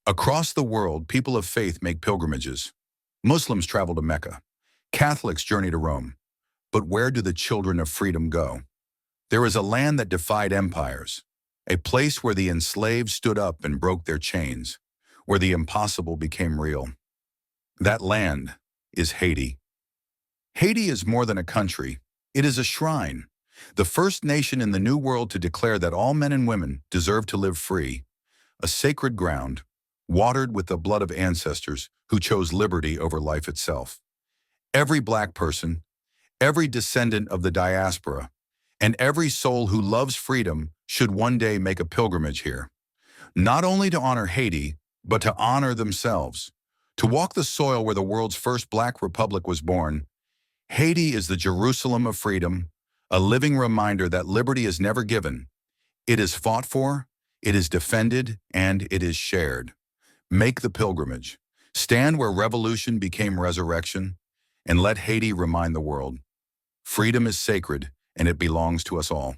Across the world, people of faith make pilgrimages. Muslims travel to Mecca. Catholics journey to Rome. But where do the children of freedom go? There is a land that defied empires, a place where the enslaved stood up and broke their chains, where the impossible became real. That land is Haiti. Haiti is more than a country. It is a shrine, the first nation in the New World to declare that all men and women deserve to live free, a sacred ground, watered with the blood of ancestors who chose liberty over life itself. Every Black person, every descendant of the diaspora, and every soul who loves freedom should one day make a pilgrimage here, not only to honor Haiti, but to honor themselves, to walk the soil where the world's first Black republic was born. Haiti is the Jerusalem of freedom, a living reminder that liberty is never given. It is fought for, it is defended, and it is shared. Make the pilgrimage. Stand where revolution became resurrection, and let Haiti remind the world. Freedom is sacred, and it belongs to us all.